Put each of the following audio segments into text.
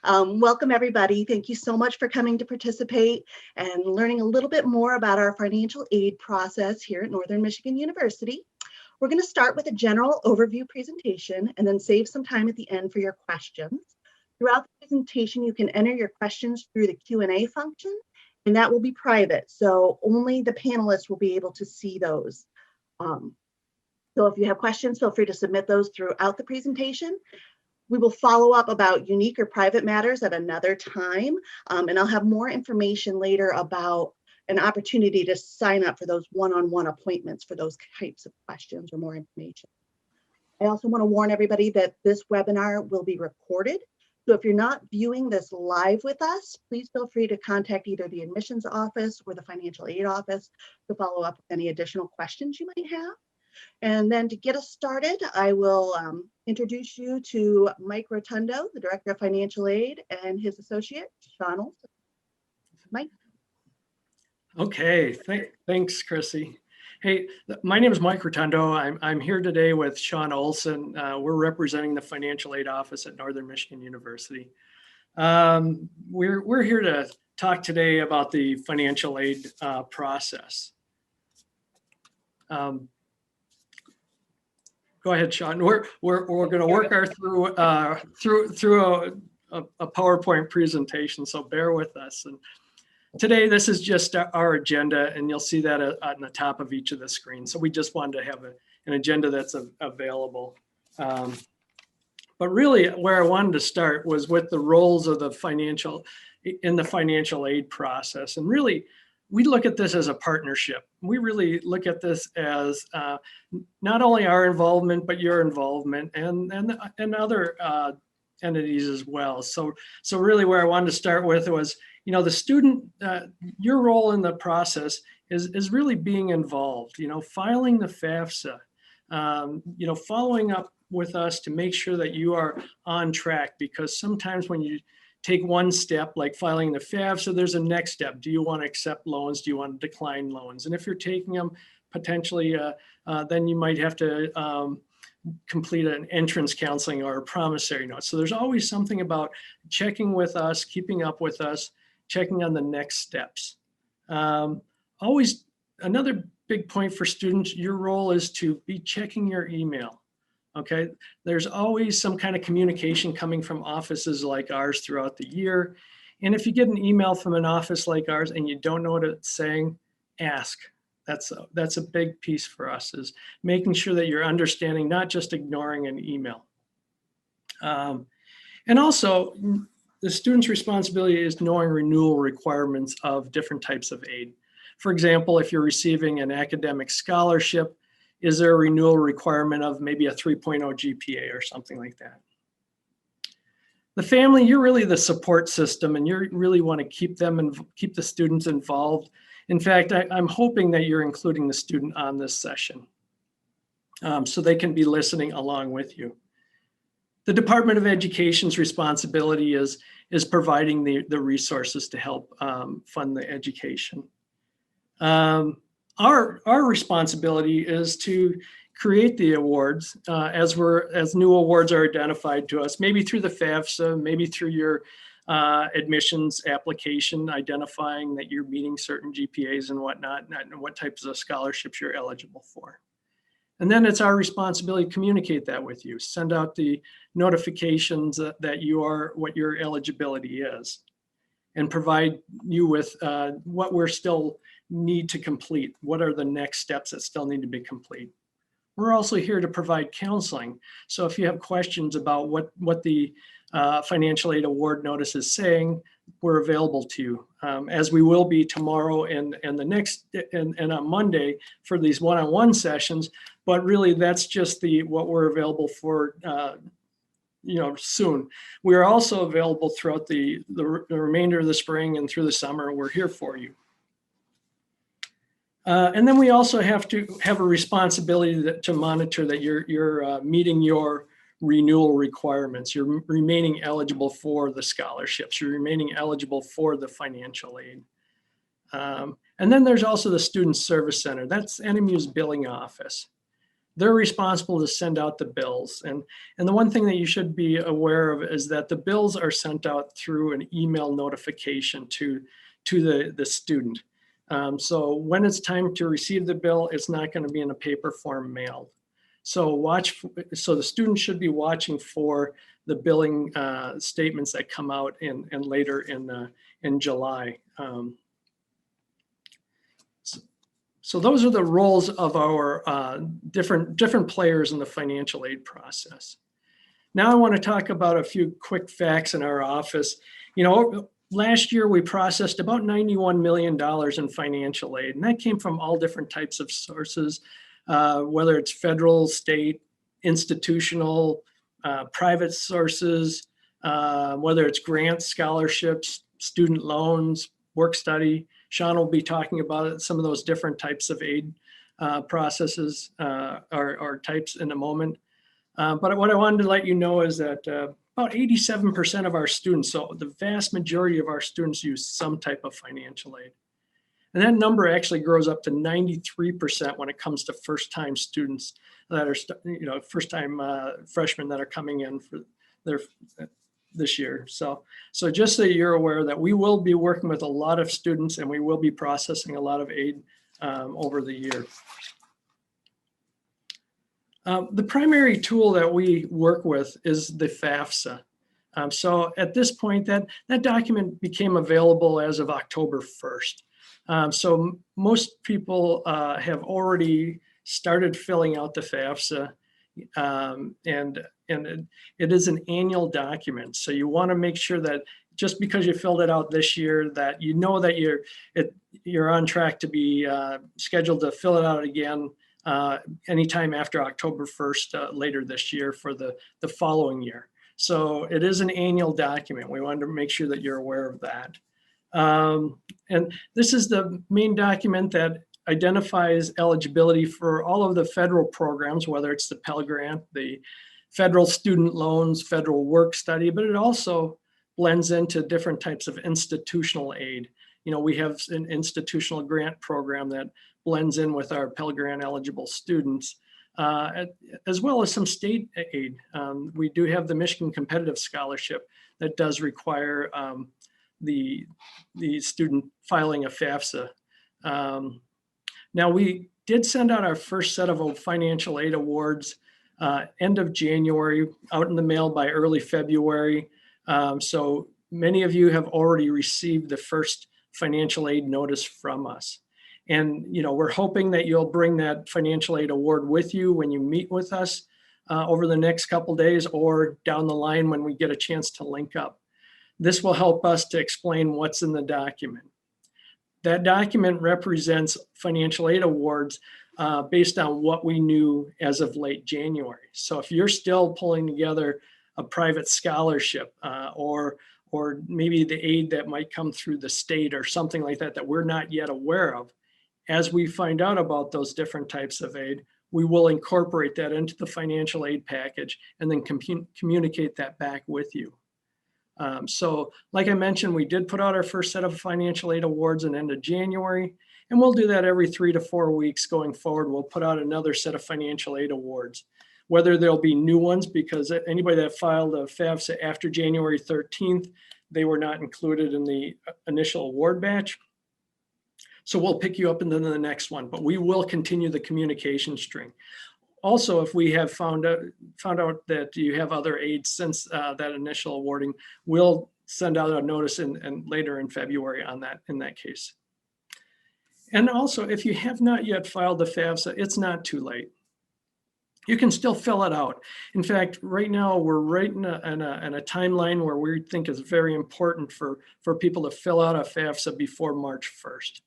Welcome everybody. Thank you so much for coming to participate and learning a little bit more about our financial aid process here at Northern Michigan University. We're going to start with a general overview presentation and then save some time at the end for your questions. Throughout the presentation, you can enter your questions through the Q&A function, and that will be private, so only the panelists will be able to see those. So if you have questions, feel free to submit those throughout the presentation. We will follow up about unique or private matters at another time, and I'll have more information later about an opportunity to sign up for those one-on-one appointments for those types of questions or more information. I also want to warn everybody that this webinar will be recorded. So if you're not viewing this live with us, please feel free to contact either the admissions office or the financial aid office to follow up with any additional questions you might have. And then to get us started, I will introduce you to Mike Rotundo, the Director of Financial Aid, and his associate, Sean Olson. Mike. Okay, thanks, Chrissy. Hey, my name is Mike Rotundo. I'm here today with Sean Olson. We're representing the Financial Aid Office at Northern Michigan University. We're here to talk today about the financial aid process. Go ahead, Sean. We're going to work our through a PowerPoint presentation, so bear with us. And today, this is just our agenda, and you'll see that on the top of each of the screens. So we just wanted to have an agenda that's available. But really, where I wanted to start was with the roles of the financial aid process. And really, we look at this as a partnership. We really look at this as not only our involvement, but your involvement and other entities as well. So really where I wanted to start with was, the student, your role in the process is really being involved, filing the FAFSA, following up with us to make sure that you are on track, because sometimes when you take one step, like filing the FAFSA, there's a next step. Do you want to accept loans? Do you want to decline loans? And if you're taking them, potentially, then you might have to complete an entrance counseling or a promissory note. So there's always something about checking with us, keeping up with us, checking on the next steps. Always, another big point for students, your role is to be checking your email. Okay, there's always some kind of communication coming from offices like ours throughout the year. And if you get an email from an office like ours and you don't know what it's saying, ask. That's a big piece for us, is making sure that you're understanding, not just ignoring an email. And also, the student's responsibility is knowing renewal requirements of different types of aid. For example, if you're receiving an academic scholarship, is there a renewal requirement of maybe a 3.0 GPA or something like that? The family, you're really the support system, and you really want to keep the students involved. In fact, I'm hoping that you're including the student on this session so they can be listening along with you. The Department of Education's responsibility is providing the resources to help fund the education. Our responsibility is to create the awards as new awards are identified to us, maybe through the FAFSA, maybe through your admissions application, identifying that you're meeting certain GPAs and whatnot, and what types of scholarships you're eligible for. And then it's our responsibility to communicate that with you, send out the notifications that you are, what your eligibility is, and provide you with what we're still need to complete. What are the next steps that still need to be complete? We're also here to provide counseling. So if you have questions about what the financial aid award notice is saying, we're available to you, as we will be tomorrow and on Monday for these one-on-one sessions. But really, that's just what we're available for. Soon. We are also available throughout the remainder of the spring and through the summer. We're here for you. And then we also have to have a responsibility to monitor that you're meeting your renewal requirements. You're remaining eligible for the scholarships. You're remaining eligible for the financial aid. And then there's also the Student Service Center. That's NMU's billing office. they're responsible to send out the bills. And the one thing that you should be aware of is that the bills are sent out through an email notification to the student. So when it's time to receive the bill, it's not going to be in a paper form mailed. So the student should be watching for the billing statements that come out and later in July. So those are the roles of our different players in the financial aid process. Now I want to talk about a few quick facts in our office. You know, last year we processed about $91 million in financial aid, and that came from all different types of sources, whether it's federal, state, institutional, private sources, whether it's grants, scholarships, student loans, work study. Sean will be talking about some of those different types of aid processes or types in a moment. But what I wanted to let you know is that about 87% of our students, so the vast majority of our students, use some type of financial aid. And that number actually grows up to 93% when it comes to first-time students that are, first-time freshmen that are coming in for this year. So just so you're aware that we will be working with a lot of students and we will be processing a lot of aid over the year. The primary tool that we work with is the FAFSA. So at this point, that document became available as of October 1st. So most people have already started filling out the FAFSA, and it is an annual document. So you want to make sure that just because you filled it out this year, that you know that you're on track to be scheduled to fill it out again anytime after October 1st later this year for the following year. So it is an annual document. We wanted to make sure that you're aware of that. And this is the main document that identifies eligibility for all of the federal programs, whether it's the Pell Grant, the federal student loans, federal work study, but it also blends into different types of institutional aid. You know, we have an institutional grant program that blends in with our Pell Grant eligible students, as well as some state aid. We do have the Michigan Competitive Scholarship that does require the student filing a FAFSA. Now, we did send out our first set of financial aid awards end of January, out in the mail by early February. So many of you have already received the first financial aid notice from us. And, you know, we're hoping that you'll bring that financial aid award with you when you meet with us over the next couple days or down the line when we get a chance to link up. This will help us to explain what's in the document. That document represents financial aid awards based on what we knew as of late January. So if you're still pulling together a private scholarship or maybe the aid that might come through the state or something like that we're not yet aware of, as we find out about those different types of aid, we will incorporate that into the financial aid package and then communicate that back with you. So like I mentioned, we did put out our first set of financial aid awards in the end of January, and we'll do that every 3 to 4 weeks going forward. We'll put out another set of financial aid awards, whether there'll be new ones, because anybody that filed a FAFSA after January 13th, they were not included in the initial award batch. So we'll pick you up into the next one, but we will continue the communication string. Also, if we have found out that you have other aids since that initial awarding, we'll send out a notice and later in February on that in that case. And also, if you have not yet filed the FAFSA, it's not too late. You can still fill it out. In fact, right now we're right in a timeline where we think is very important for people to fill out a FAFSA before March 1st.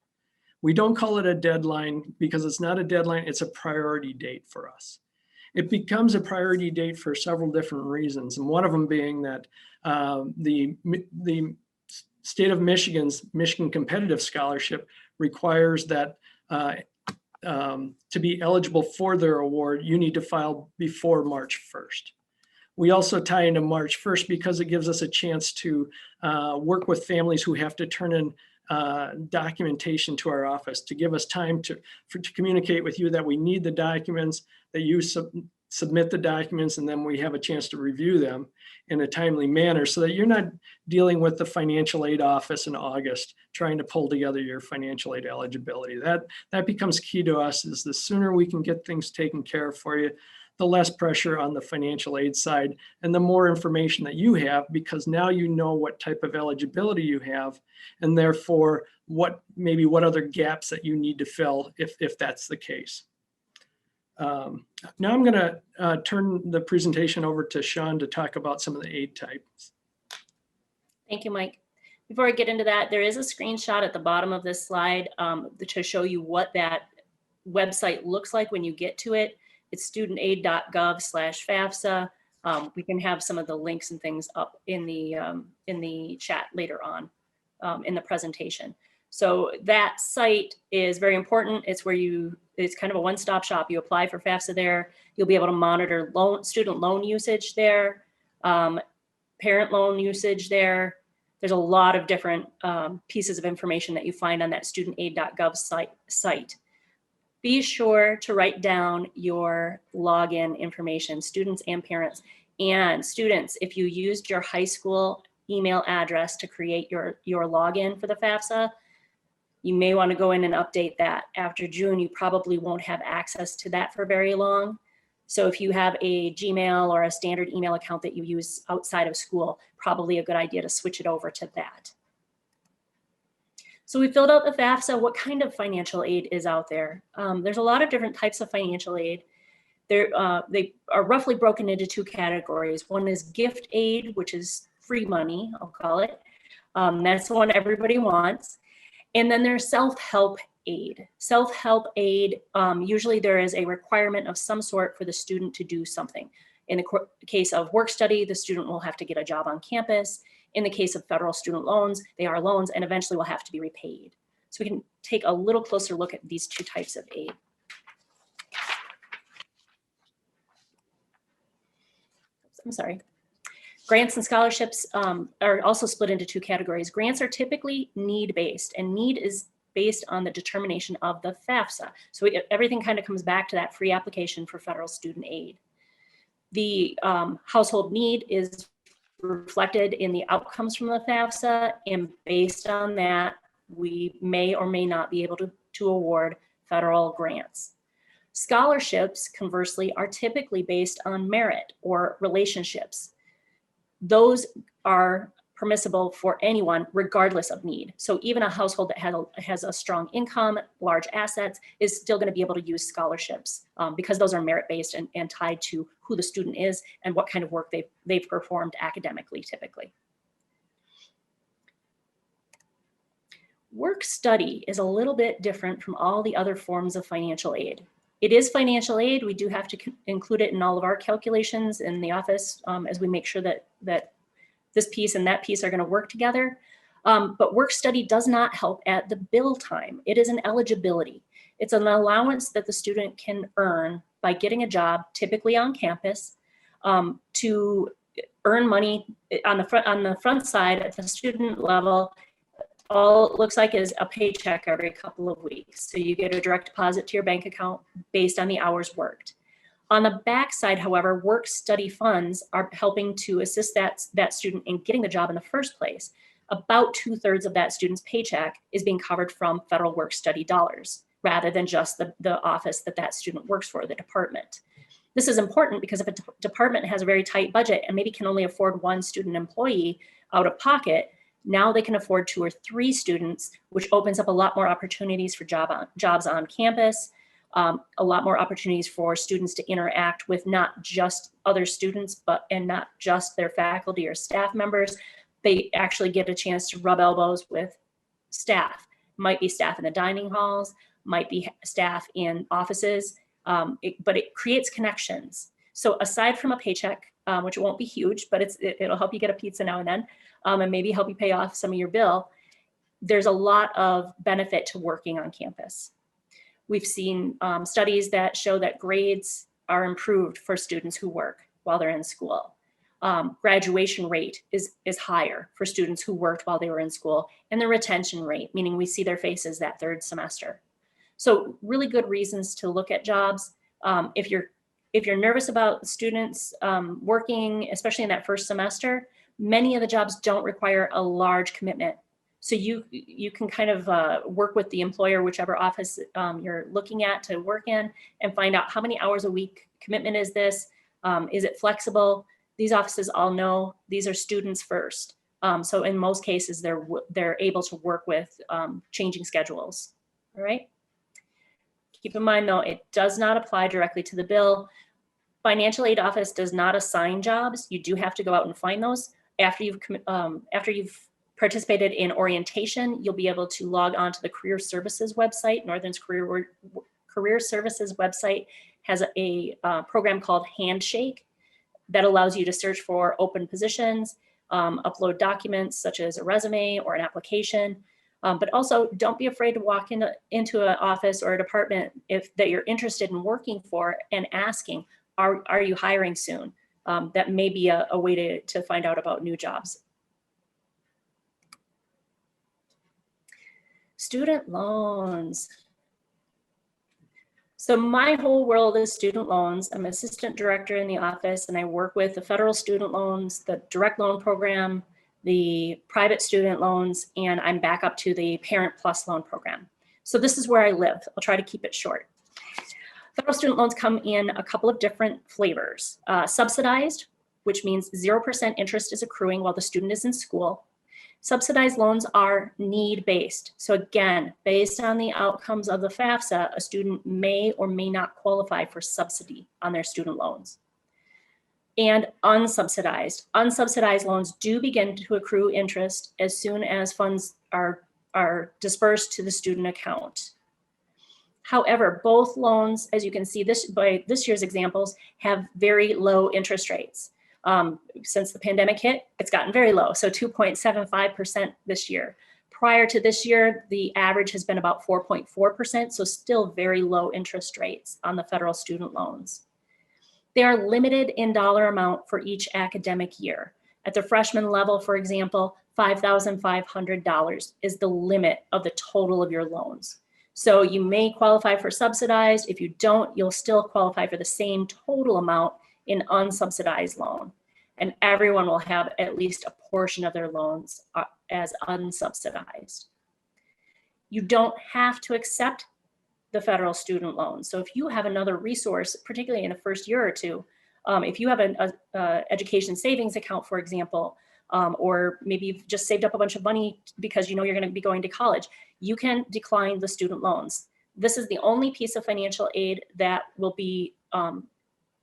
We don't call it a deadline because it's not a deadline, it's a priority date for us. It becomes a priority date for several different reasons, and one of them being that the state of Michigan's Michigan Competitive Scholarship requires that to be eligible for their award, you need to file before March 1st. We also tie into March 1st because it gives us a chance to work with families who have to turn in documentation to our office to give us time to communicate with you that we need the documents, that you submit the documents, and then we have a chance to review them in a timely manner so that you're not dealing with the financial aid office in August trying to pull together your financial aid eligibility. That becomes key to us, is the sooner we can get things taken care of for you, the less pressure on the financial aid side and the more information that you have, because now you know what type of eligibility you have, and therefore what other gaps that you need to fill if that's the case. Now I'm going to turn the presentation over to Sean to talk about some of the aid types. Thank you, Mike. Before I get into that, there is a screenshot at the bottom of this slide to show you what that website looks like when you get to it. It's studentaid.gov/FAFSA. We can have some of the links and things up in the chat later on in the presentation. So that site is very important. It's where it's kind of a one-stop shop. You apply for FAFSA there. You'll be able to monitor student loan usage there, parent loan usage there. There's a lot of different pieces of information that you find on that studentaid.gov site. Be sure to write down your login information, students and parents. And students, if you used your high school email address to create your login for the FAFSA, you may want to go in and update that. After June, you probably won't have access to that for very long. So if you have a Gmail or a standard email account that you use outside of school, probably a good idea to switch it over to that. So we filled out the FAFSA. What kind of financial aid is out there? There's a lot of different types of financial aid. They are roughly broken into two categories. One is gift aid, which is free money, I'll call it. That's the one everybody wants. And then there's self-help aid. Self-help aid, usually there is a requirement of some sort for the student to do something. In the case of work study, the student will have to get a job on campus. In the case of federal student loans, they are loans and eventually will have to be repaid. So we can take a little closer look at these two types of aid. I'm sorry. Grants and scholarships are also split into two categories. Grants are typically need-based, and need is based on the determination of the FAFSA. So everything kind of comes back to that free application for federal student aid. The household need is reflected in the outcomes from the FAFSA, and based on that, we may or may not be able to award federal grants. Scholarships, conversely, are typically based on merit or relationships. Those are permissible for anyone regardless of need. So even a household that has a strong income, large assets, is still going to be able to use scholarships because those are merit-based and tied to who the student is and what kind of work they've performed academically typically. Work study is a little bit different from all the other forms of financial aid. It is financial aid. We do have to include it in all of our calculations in the office as we make sure that this piece and that piece are going to work together. But work study does not help at the bill time. It is an eligibility. It's an allowance that the student can earn by getting a job, typically on campus, to earn money on the front side at the student level. All it looks like is a paycheck every couple of weeks. So you get a direct deposit to your bank account based on the hours worked. On the back side, however, work study funds are helping to assist that student in getting the job in the first place. About 2/3 of that student's paycheck is being covered from federal work study dollars, rather than just the office that student works for, the department. This is important because if a department has a very tight budget and maybe can only afford one student employee out of pocket, now they can afford 2 or 3 students, which opens up a lot more opportunities for jobs on campus, a lot more opportunities for students to interact with not just other students, and not just their faculty or staff members. They actually get a chance to rub elbows with staff. Might be staff in the dining halls, might be staff in offices, but it creates connections. So aside from a paycheck, which won't be huge, but it'll help you get a pizza now and then, and maybe help you pay off some of your bill, there's a lot of benefit to working on campus. We've seen studies that show that grades are improved for students who work while they're in school. graduation rate is higher for students who worked while they were in school, and the retention rate, meaning we see their faces that third semester. So really good reasons to look at jobs. If you're nervous about students working, especially in that first semester, many of the jobs don't require a large commitment. So you can kind of work with the employer, whichever office you're looking at to work in, and find out how many hours a week commitment is this? Is it flexible? These offices all know these are students first. So in most cases, they're able to work with changing schedules, all right? Keep in mind though, it does not apply directly to the bill. Financial aid office does not assign jobs. You do have to go out and find those. After you've participated in orientation, you'll be able to log on to the Career Services website. Northern's Career Services website has a program called Handshake that allows you to search for open positions, upload documents such as a resume or an application. But also don't be afraid to walk into an office or a department that you're interested in working for and asking, are you hiring soon? That may be a way to find out about new jobs. Student loans. So my whole world is student loans. I'm assistant director in the office, and I work with the federal student loans, the direct loan program, the private student loans, and I'm back up to the Parent Plus loan program. So this is where I live. I'll try to keep it short. Federal student loans come in a couple of different flavors. Subsidized, which means 0% interest is accruing while the student is in school. Subsidized loans are need-based. So again, based on the outcomes of the FAFSA, a student may or may not qualify for subsidy on their student loans. And unsubsidized. Unsubsidized loans do begin to accrue interest as soon as funds are dispersed to the student account. However, both loans, as you can see by this year's examples, have very low interest rates. Since the pandemic hit, it's gotten very low, so 2.75% this year. Prior to this year, the average has been about 4.4%, so still very low interest rates on the federal student loans. They are limited in dollar amount for each academic year. At the freshman level, for example, $5,500 is the limit of the total of your loans. So you may qualify for subsidized. If you don't, you'll still qualify for the same total amount in unsubsidized loan. And everyone will have at least a portion of their loans as unsubsidized. You don't have to accept the federal student loan. So if you have another resource, particularly in the first year or two, if you have an education savings account, for example, or maybe you've just saved up a bunch of money because you know you're going to be going to college, you can decline the student loans. This is the only piece of financial aid that will be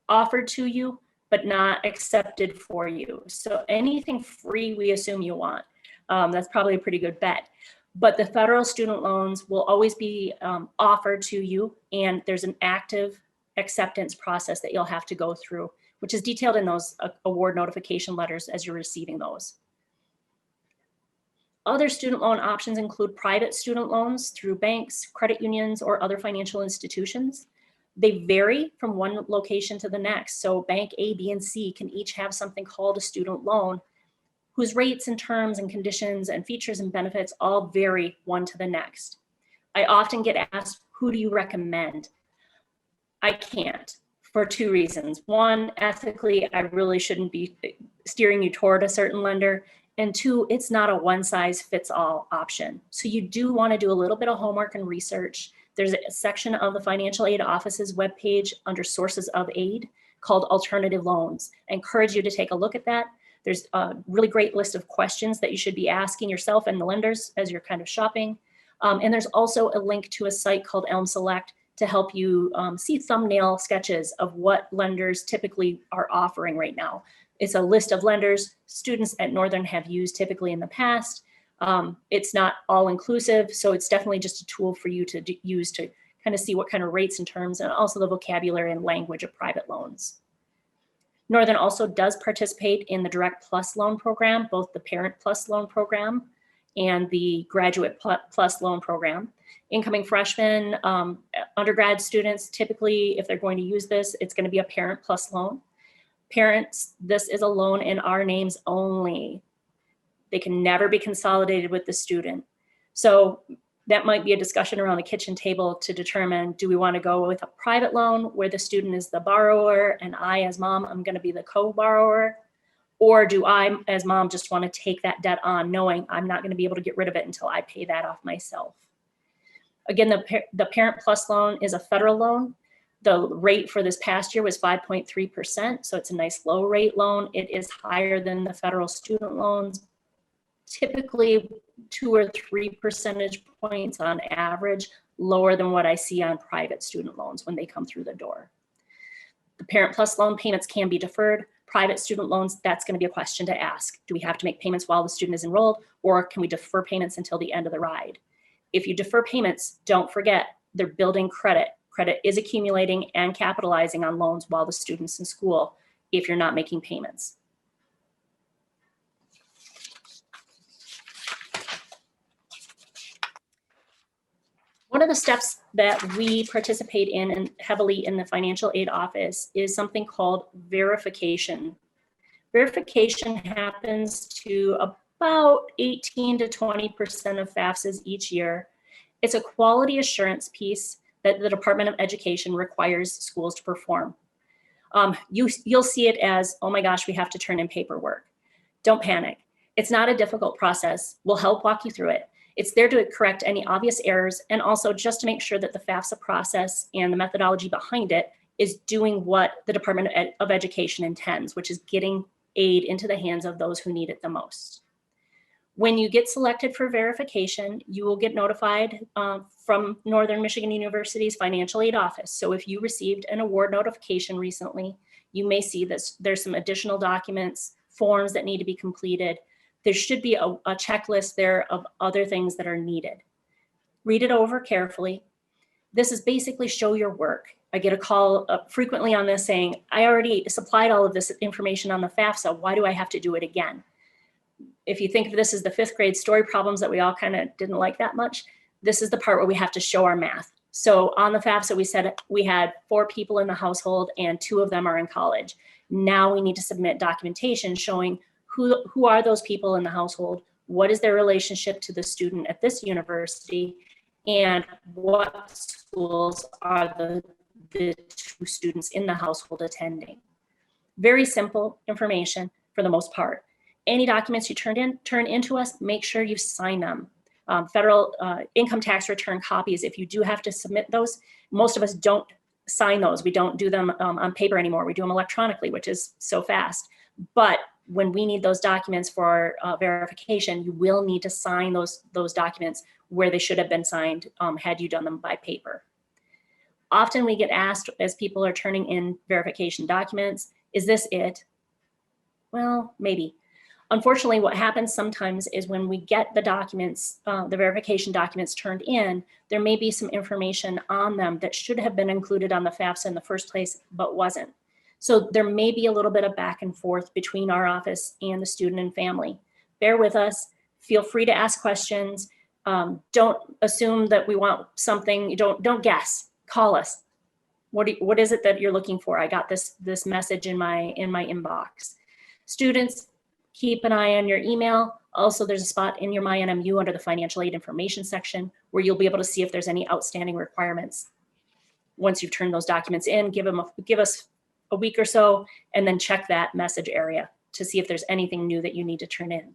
offered to you, but not accepted for you. So anything free, we assume you want. That's probably a pretty good bet. But the federal student loans will always be offered to you, and there's an active acceptance process that you'll have to go through, which is detailed in those award notification letters as you're receiving those. Other student loan options include private student loans through banks, credit unions, or other financial institutions. They vary from one location to the next. So bank A, B, and C can each have something called a student loan, whose rates and terms and conditions and features and benefits all vary one to the next. I often get asked, who do you recommend? I can't, for two reasons. One, ethically, I really shouldn't be steering you toward a certain lender. And two, it's not a one-size-fits-all option. So you do want to do a little bit of homework and research. There's a section of the Financial Aid Office's webpage under Sources of Aid called Alternative Loans. I encourage you to take a look at that. There's a really great list of questions that you should be asking yourself and the lenders as you're kind of shopping. And there's also a link to a site called Elm Select to help you see thumbnail sketches of what lenders typically are offering right now. It's a list of lenders students at Northern have used typically in the past. It's not all inclusive, so it's definitely just a tool for you to use to kind of see what kind of rates and terms and also the vocabulary and language of private loans. Northern also does participate in the Direct Plus loan program, both the Parent Plus loan program and the Graduate Plus loan program. Incoming freshmen, undergrad students, typically, if they're going to use this, it's going to be a Parent Plus loan. Parents, this is a loan in our names only. They can never be consolidated with the student. So that might be a discussion around the kitchen table to determine, do we want to go with a private loan where the student is the borrower and I as mom, I'm going to be the co-borrower? Or do I as mom just want to take that debt on knowing I'm not going to be able to get rid of it until I pay that off myself? Again, the Parent Plus loan is a federal loan. The rate for this past year was 5.3%, so it's a nice low rate loan. It is higher than the federal student loans, typically 2 or 3 percentage points on average, lower than what I see on private student loans when they come through the door. The Parent Plus loan payments can be deferred. Private student loans, that's going to be a question to ask. Do we have to make payments while the student is enrolled, or can we defer payments until the end of the ride? If you defer payments, don't forget, they're building credit. Credit is accumulating and capitalizing on loans while the student's in school if you're not making payments. One of the steps that we participate in and heavily in the financial aid office is something called verification. Verification happens to about 18 to 20% of FAFSAs each year. It's a quality assurance piece that the Department of Education requires schools to perform. You'll see it as, oh my gosh, we have to turn in paperwork. Don't panic. It's not a difficult process. We'll help walk you through it. It's there to correct any obvious errors and also just to make sure that the FAFSA process and the methodology behind it is doing what the Department of Education intends, which is getting aid into the hands of those who need it the most. When you get selected for verification, you will get notified from Northern Michigan University's financial aid office. So if you received an award notification recently, you may see this. There's some additional documents, forms that need to be completed. There should be a checklist there of other things that are needed. Read it over carefully. This is basically show your work. I get a call frequently on this saying, I already supplied all of this information on the FAFSA. Why do I have to do it again? If you think of this as the 5th grade story problems that we all kind of didn't like that much, this is the part where we have to show our math. So on the FAFSA, we said we had 4 people in the household and 2 of them are in college. Now we need to submit documentation showing who are those people in the household, what is their relationship to the student at this university, and what schools are the 2 students in the household attending. Very simple information for the most part. Any documents you turn into us, make sure you sign them. Federal income tax return copies, if you do have to submit those, most of us don't sign those. We don't do them on paper anymore. We do them electronically, which is so fast. But when we need those documents for verification, you will need to sign those documents where they should have been signed had you done them by paper. Often we get asked as people are turning in verification documents, is this it? Well, maybe. Unfortunately, what happens sometimes is when we get the documents, the verification documents turned in, there may be some information on them that should have been included on the FAFSA in the first place, but wasn't. So there may be a little bit of back and forth between our office and the student and family. Bear with us. Feel free to ask questions. Don't assume that we want something. Don't guess. Call us. What is it that you're looking for? I got this message in my inbox. Students, keep an eye on your email. Also, there's a spot in your My NMU under the financial aid information section where you'll be able to see if there's any outstanding requirements. Once you've turned those documents in, give us a week or so, and then check that message area to see if there's anything new that you need to turn in.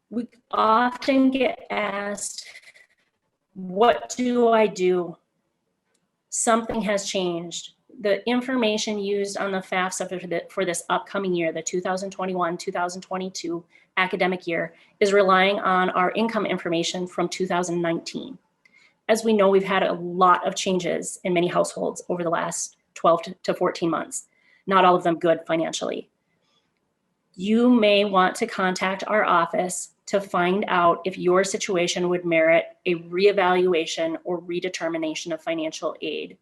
We often get asked, what do I do? Something has changed. The information used on the FAFSA for this upcoming year, the 2021-2022 academic year, is relying on our income information from 2019. As we know, we've had a lot of changes in many households over the last 12 to 14 months, not all of them good financially. You may want to contact our office to find out if your situation would merit a reevaluation or redetermination of financial aid.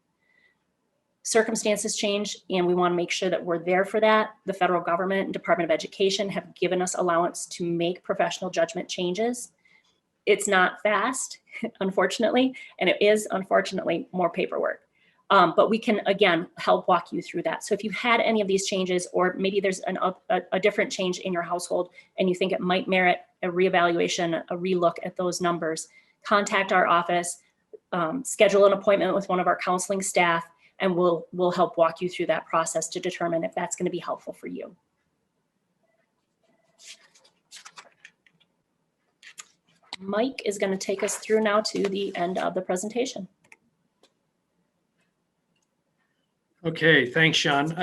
Circumstances change, and we want to make sure that we're there for that. The federal government and Department of Education have given us allowance to make professional judgment changes. It's not fast, unfortunately, and it is, unfortunately, more paperwork. But we can, again, help walk you through that. So if you've had any of these changes, or maybe there's a different change in your household and you think it might merit a reevaluation, a relook at those numbers, contact our office, schedule an appointment with one of our counseling staff, and we'll help walk you through that process to determine if that's going to be helpful for you. Mike is going to take us through now to the end of the presentation. Okay, thanks, Sean.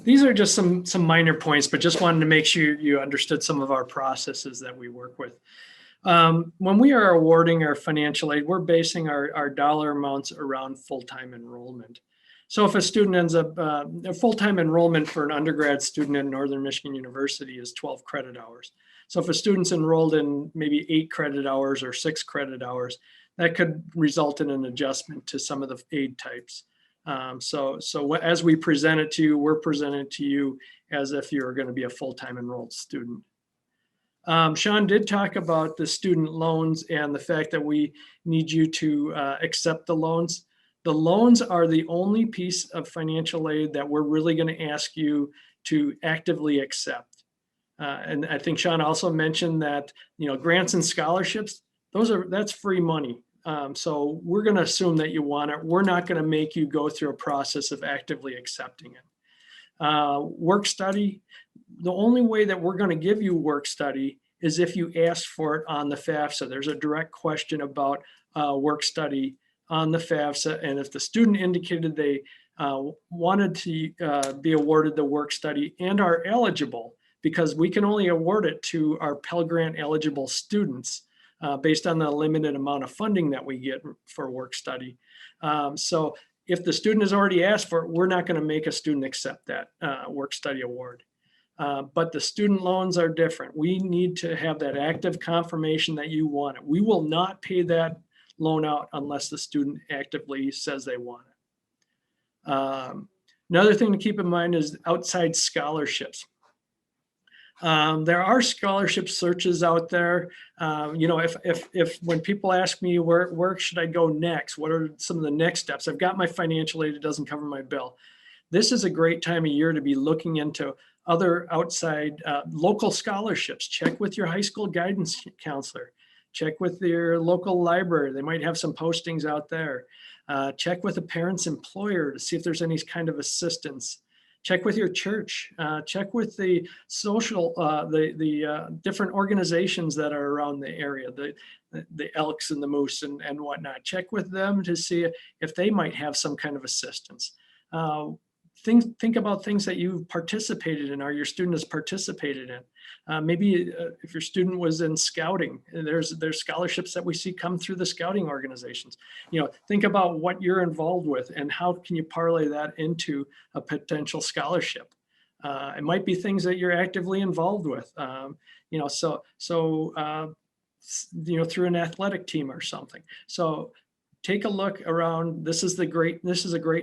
These are just some minor points, but just wanted to make sure you understood some of our processes that we work with. When we are awarding our financial aid, we're basing our dollar amounts around full-time enrollment. So if a student ends up, a full-time enrollment for an undergrad student at Northern Michigan University is 12 credit hours. So if a student's enrolled in maybe 8 credit hours or 6 credit hours, that could result in an adjustment to some of the aid types. So as we present it to you, we're presenting it to you as if you're going to be a full-time enrolled student. Sean did talk about the student loans and the fact that we need you to accept the loans. The loans are the only piece of financial aid that we're really going to ask you to actively accept. And I think Sean also mentioned that, grants and scholarships, that's free money. So we're going to assume that you want it. We're not going to make you go through a process of actively accepting it. Work study, the only way that we're going to give you work study is if you ask for it on the FAFSA. There's a direct question about work study on the FAFSA. And if the student indicated they wanted to be awarded the work study and are eligible, because we can only award it to our Pell Grant eligible students based on the limited amount of funding that we get for work study. So if the student has already asked for it, we're not going to make a student accept that work study award. But the student loans are different. We need to have that active confirmation that you want it. We will not pay that loan out unless the student actively says they want it. Another thing to keep in mind is outside scholarships. There are scholarship searches out there. If when people ask me where should I go next, what are some of the next steps? I've got my financial aid, it doesn't cover my bill. This is a great time of year to be looking into other outside local scholarships. Check with your high school guidance counselor. Check with your local library. They might have some postings out there. Check with a parent's employer to see if there's any kind of assistance. Check with your church. Check with the social, the different organizations that are around the area, the Elks and the Moose and whatnot. Check with them to see if they might have some kind of assistance. Think about things that you've participated in or your student has participated in. Maybe if your student was in scouting, there's scholarships that we see come through the scouting organizations. Think about what you're involved with and how can you parlay that into a potential scholarship. It might be things that you're actively involved with. Through an athletic team or something. So take a look around. This is a great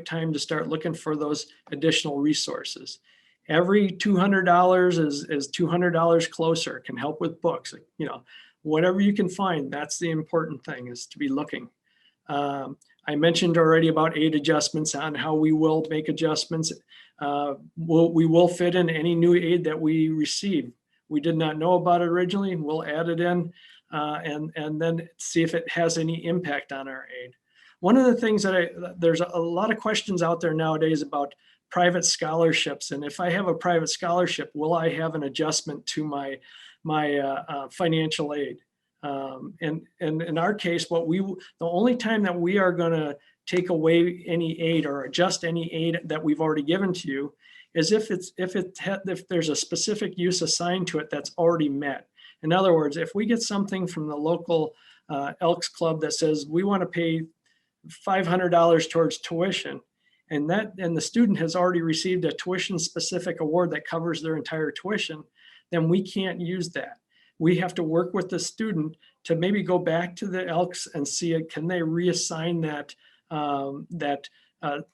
time to start looking for those additional resources. Every $200 is $200 closer. It can help with books. Whatever you can find, that's the important thing, is to be looking. I mentioned already about aid adjustments on how we will make adjustments. We will fit in any new aid that we receive. We did not know about it originally. We'll add it in. And then see if it has any impact on our aid. One of the things there's a lot of questions out there nowadays about private scholarships. And if I have a private scholarship, will I have an adjustment to my financial aid? And in our case, the only time that we are going to take away any aid or adjust any aid that we've already given to you is if there's a specific use assigned to it that's already met. In other words, if we get something from the local Elks Club that says we want to pay $500 towards tuition, and the student has already received a tuition-specific award that covers their entire tuition, then we can't use that. We have to work with the student to maybe go back to the Elks and see can they reassign that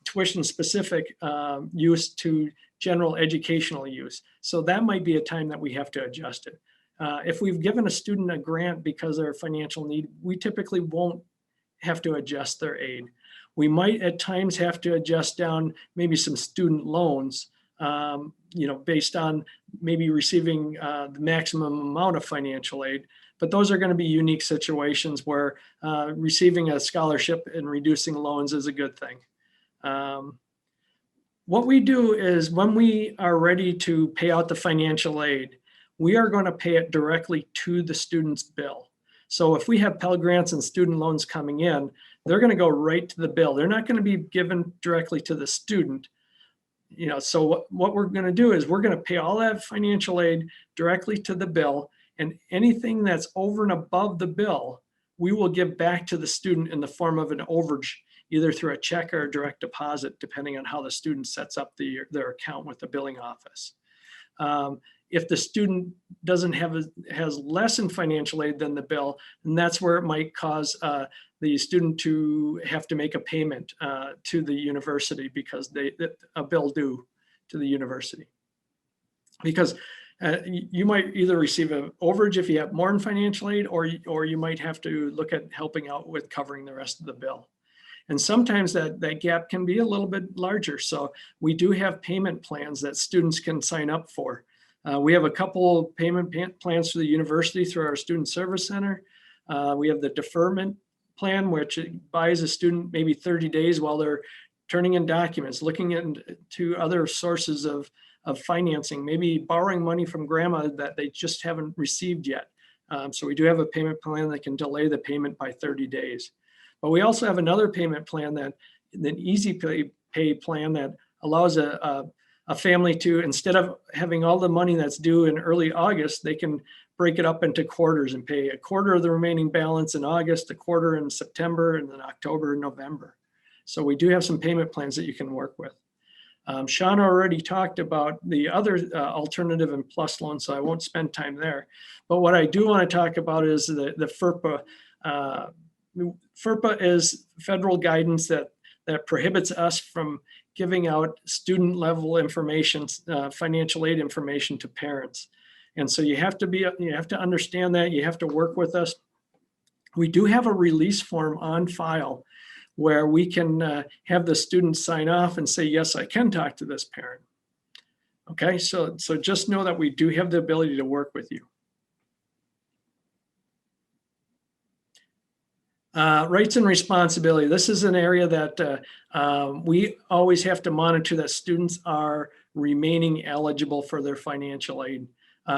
tuition-specific use to general educational use. So that might be a time that we have to adjust it. If we've given a student a grant because of their financial need, we typically won't have to adjust their aid. We might at times have to adjust down maybe some student loans, based on maybe receiving the maximum amount of financial aid. But those are going to be unique situations where receiving a scholarship and reducing loans is a good thing. What we do is when we are ready to pay out the financial aid, we are going to pay it directly to the student's bill. So if we have Pell Grants and student loans coming in, they're going to go right to the bill. They're not going to be given directly to the student. So what we're going to do is we're going to pay all that financial aid directly to the bill, and anything that's over and above the bill, we will give back to the student in the form of an overage, either through a check or a direct deposit, depending on how the student sets up their account with the billing office. If the student has less in financial aid than the bill, and that's where it might cause the student to have to make a payment to the university because a bill due to the university. Because you might either receive an overage if you have more in financial aid, or you might have to look at helping out with covering the rest of the bill. And sometimes that gap can be a little bit larger. So we do have payment plans that students can sign up for. We have a couple payment plans for the university through our Student Service Center. We have the deferment plan, which buys a student maybe 30 days while they're turning in documents, looking into other sources of financing, maybe borrowing money from grandma that they just haven't received yet. So we do have a payment plan that can delay the payment by 30 days. But we also have another payment plan, an easy pay plan that allows a family to, instead of having all the money that's due in early August, they can break it up into quarters and pay a quarter of the remaining balance in August, a quarter in September, and then October and November. So we do have some payment plans that you can work with. Sean already talked about the other alternative and plus loan, so I won't spend time there. But what I do want to talk about is the FERPA. FERPA is federal guidance that prohibits us from giving out student level information, financial aid information to parents. And so you have to understand that. You have to work with us. We do have a release form on file where we can have the student sign off and say, yes, I can talk to this parent. Okay, so just know that we do have the ability to work with you. Rights and responsibility. This is an area that we always have to monitor that students are remaining eligible for their financial aid.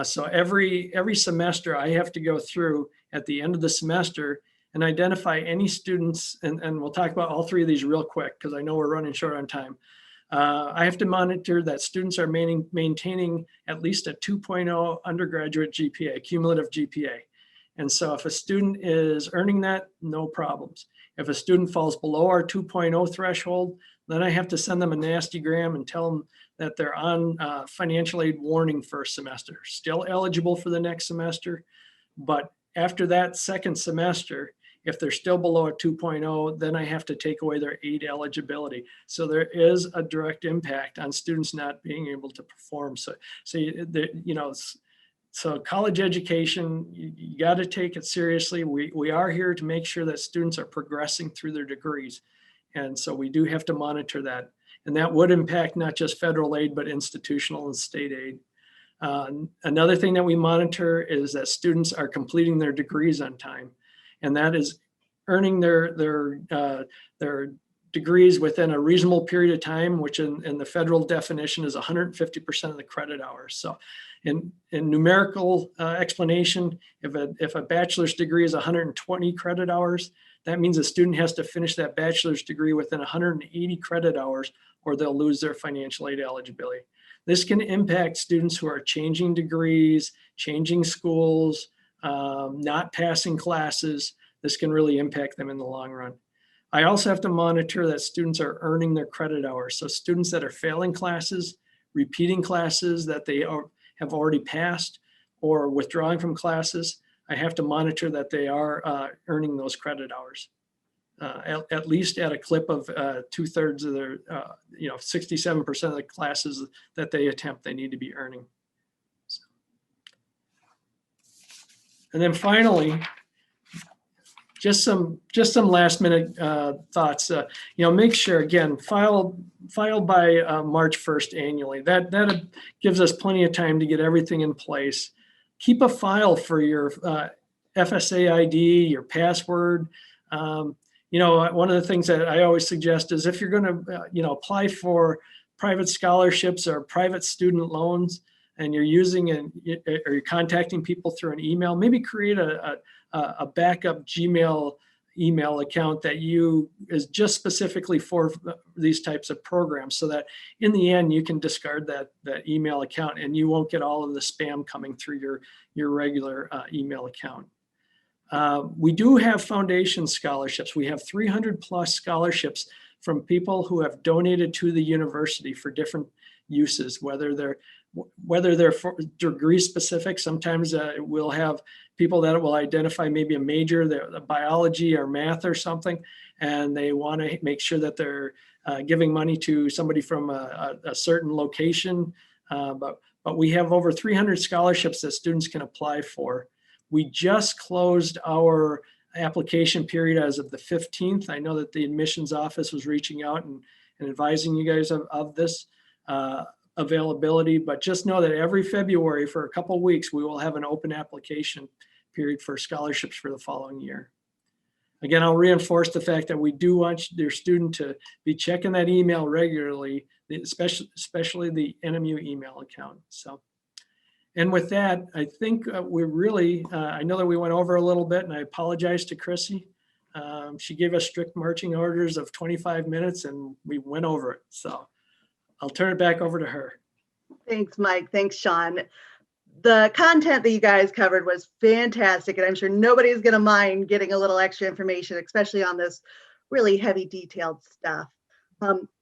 So every semester I have to go through at the end of the semester and identify any students, and we'll talk about all three of these real quick because I know we're running short on time. I have to monitor that students are maintaining at least a 2.0 undergraduate GPA, cumulative GPA. And so if a student is earning that, no problems. If a student falls below our 2.0 threshold, then I have to send them a nastygram and tell them that they're on financial aid warning for a semester, still eligible for the next semester. But after that second semester, if they're still below a 2.0, then I have to take away their aid eligibility. So there is a direct impact on students not being able to perform. So college education, you got to take it seriously. We are here to make sure that students are progressing through their degrees. And so we do have to monitor that. And that would impact not just federal aid, but institutional and state aid. Another thing that we monitor is that students are completing their degrees on time. And that is earning their degrees within a reasonable period of time, which in the federal definition is 150% of the credit hours. So in numerical explanation, if a bachelor's degree is 120 credit hours, that means a student has to finish that bachelor's degree within 180 credit hours or they'll lose their financial aid eligibility. This can impact students who are changing degrees, changing schools, not passing classes. This can really impact them in the long run. I also have to monitor that students are earning their credit hours. So students that are failing classes, repeating classes that they have already passed, or withdrawing from classes, I have to monitor that they are earning those credit hours, at least at a clip of 2/3 of their, 67% of the classes that they attempt, they need to be earning. So. And then finally, just some last minute thoughts. Make sure, again, file by March 1st annually. That gives us plenty of time to get everything in place. Keep a file for your FSA ID, your password. One of the things that I always suggest is if you're going to, apply for private scholarships or private student loans, and you're using or you're contacting people through an email, maybe create a backup Gmail email account that is just specifically for these types of programs, so that in the end you can discard that email account and you won't get all of the spam coming through your regular email account. We do have foundation scholarships. We have 300 plus scholarships from people who have donated to the university for different uses, whether they're for degree specific. Sometimes we'll have people that will identify maybe a major, the biology or math or something, and they want to make sure that they're giving money to somebody from a certain location. But we have over 300 scholarships that students can apply for. We just closed our application period as of the 15th. I know that the admissions office was reaching out and advising you guys of this availability, but just know that every February for a couple of weeks, we will have an open application period for scholarships for the following year. Again, I'll reinforce the fact that we do want your student to be checking that email regularly, especially the NMU email account. So, and with that, I think we're really, I know that we went over a little bit, and I apologize to Chrissy. She gave us strict marching orders of 25 minutes and we went over it. So I'll turn it back over to her. Thanks, Mike. Thanks, Sean. The content that you guys covered was fantastic, and I'm sure nobody's going to mind getting a little extra information, especially on this really heavy, detailed stuff.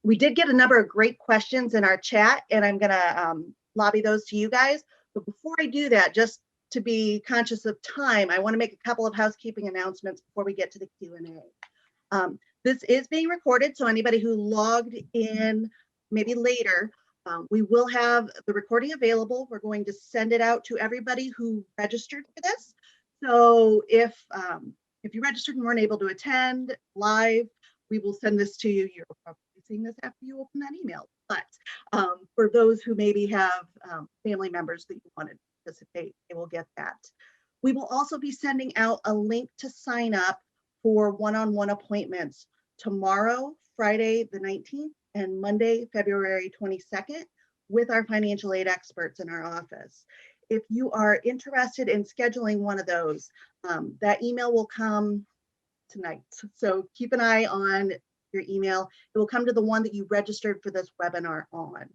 We did get a number of great questions in our chat, and I'm going to lobby those to you guys. But before I do that, just to be conscious of time, I want to make a couple of housekeeping announcements before we get to the Q&A. This is being recorded, so anybody who logged in maybe later, we will have the recording available. We're going to send it out to everybody who registered for this. So if you registered and weren't able to attend live, we will send this to you. You're probably seeing this after you open that email. But for those who maybe have family members that you want to participate, they will get that. We will also be sending out a link to sign up for one-on-one appointments tomorrow, Friday the 19th, and Monday, February 22nd, with our financial aid experts in our office. If you are interested in scheduling one of those, that email will come tonight. So keep an eye on your email. It will come to the one that you registered for this webinar on.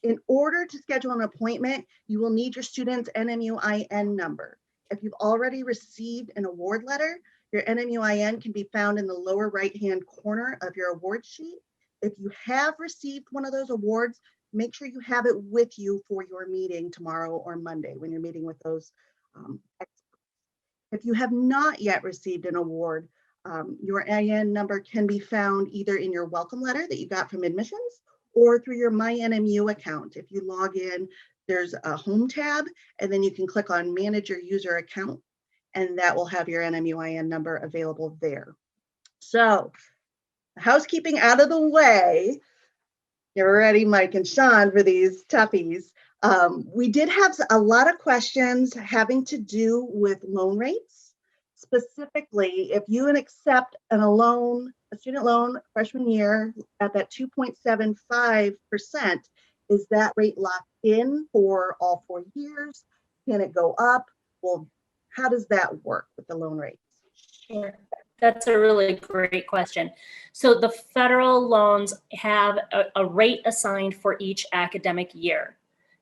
In order to schedule an appointment, you will need your student's NMU-IN number. If you've already received an award letter, your NMU-IN can be found in the lower right-hand corner of your award sheet. If you have received one of those awards, make sure you have it with you for your meeting tomorrow or Monday when you're meeting with those experts. If you have not yet received an award, your IN number can be found either in your welcome letter that you got from admissions or through your My NMU account. If you log in, there's a home tab, and then you can click on Manage Your User Account, and that will have your NMU-IN number available there. So, housekeeping out of the way, you're ready, Mike and Sean, for these toughies. We did have a lot of questions having to do with loan rates. Specifically, if you accept a student loan freshman year at that 2.75%, is that rate locked in for all 4 years? Can it go up? Well, how does that work with the loan rates? Sure. That's a really great question. So the federal loans have a rate assigned for each academic year.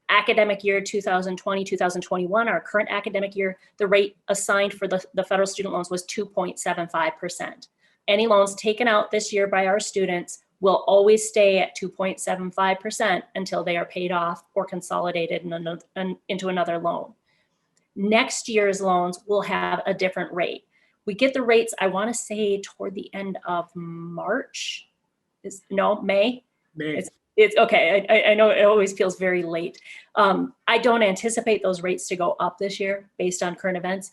Academic year 2020, 2021, our current academic year, the rate assigned for the federal student loans was 2.75%. Any loans taken out this year by our students will always stay at 2.75% until they are paid off or consolidated into another loan. Next year's loans will have a different rate. We get the rates, I want to say, toward the end of March. May? May. It's okay. I know it always feels very late. I don't anticipate those rates to go up this year based on current events.